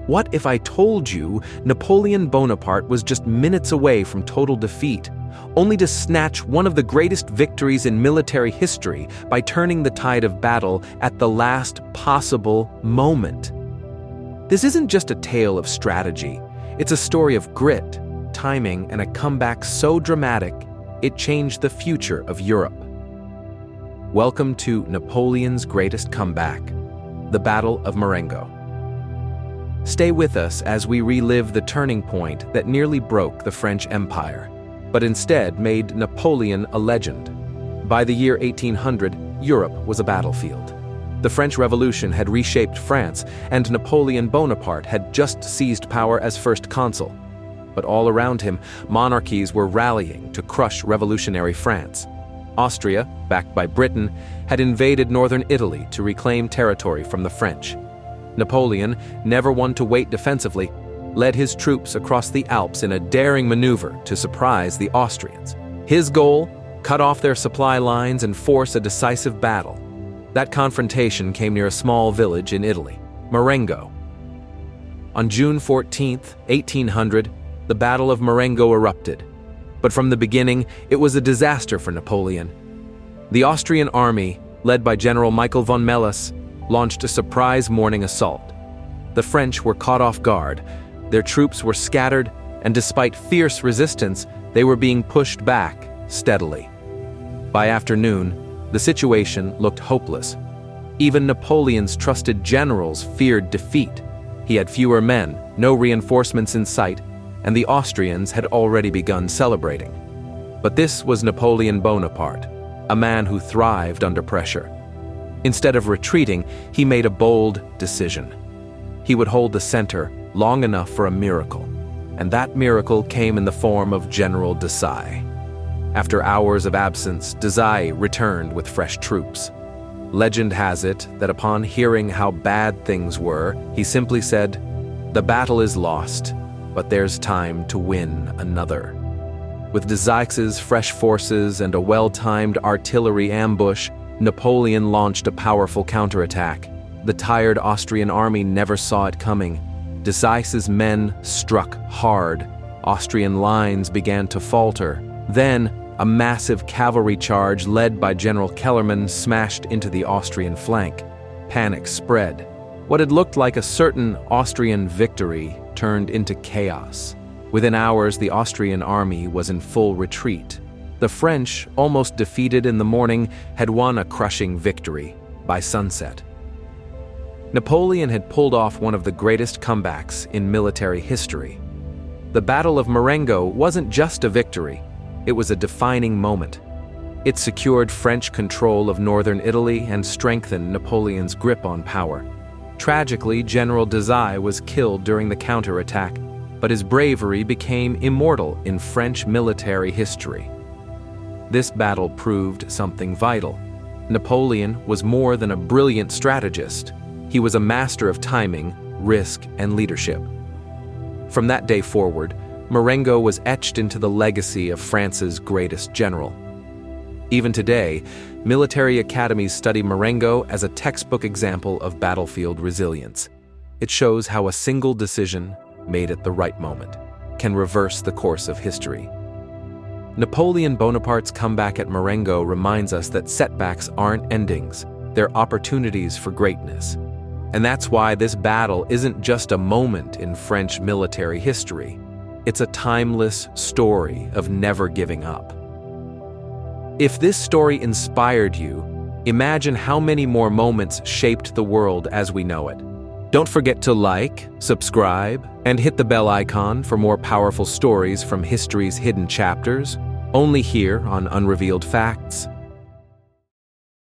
What if I told you Napoleon Bonaparte was just minutes away from total defeat, only to snatch one of the greatest victories in military history by turning the tide of battle at the last possible moment? This isn't just a tale of strategy. It's a story of grit, timing, and a comeback so dramatic, it changed the future of Europe. Welcome to Napoleon's greatest comeback, the Battle of Marengo. Stay with us as we relive the turning point that nearly broke the French Empire, but instead made Napoleon a legend. By the year 1800, Europe was a battlefield. The French Revolution had reshaped France, and Napoleon Bonaparte had just seized power as first consul. But all around him, monarchies were rallying to crush revolutionary France. Austria, backed by Britain, had invaded northern Italy to reclaim territory from the French. Napoleon, never one to wait defensively, led his troops across the Alps in a daring maneuver to surprise the Austrians. His goal? Cut off their supply lines and force a decisive battle. That confrontation came near a small village in Italy, Marengo. On June 14, 1800, the Battle of Marengo erupted. But from the beginning, it was a disaster for Napoleon. The Austrian army, led by General Michael von Melas, launched a surprise morning assault. The French were caught off guard, their troops were scattered, and despite fierce resistance, they were being pushed back steadily. By afternoon, the situation looked hopeless. Even Napoleon's trusted generals feared defeat. He had fewer men, no reinforcements in sight, and the Austrians had already begun celebrating. But this was Napoleon Bonaparte, a man who thrived under pressure. Instead of retreating, he made a bold decision. He would hold the center long enough for a miracle, and that miracle came in the form of General Desaix. After hours of absence, Desaix returned with fresh troops. Legend has it that upon hearing how bad things were, he simply said, "The battle is lost, but there's time to win another." With Deseix's fresh forces and a well-timed artillery ambush, Napoleon launched a powerful counterattack. The tired Austrian army never saw it coming. Deseix's men struck hard. Austrian lines began to falter. Then, a massive cavalry charge led by General Kellerman smashed into the Austrian flank. Panic spread. What had looked like a certain Austrian victory turned into chaos. Within hours, the Austrian army was in full retreat. The French, almost defeated in the morning, had won a crushing victory by sunset. Napoleon had pulled off one of the greatest comebacks in military history. The Battle of Marengo wasn't just a victory, it was a defining moment. It secured French control of northern Italy and strengthened Napoleon's grip on power. Tragically, General Desaix was killed during the counterattack, but his bravery became immortal in French military history. This battle proved something vital. Napoleon was more than a brilliant strategist. He was a master of timing, risk, and leadership. From that day forward, Marengo was etched into the legacy of France's greatest general. Even today, military academies study Marengo as a textbook example of battlefield resilience. It shows how a single decision, made at the right moment, can reverse the course of history. Napoleon Bonaparte's comeback at Marengo reminds us that setbacks aren't endings, they're opportunities for greatness. And that's why this battle isn't just a moment in French military history. It's a timeless story of never giving up. If this story inspired you, imagine how many more moments shaped the world as we know it. Don't forget to like, subscribe, and hit the bell icon for more powerful stories from history's hidden chapters, only here on Unrevealed Facts.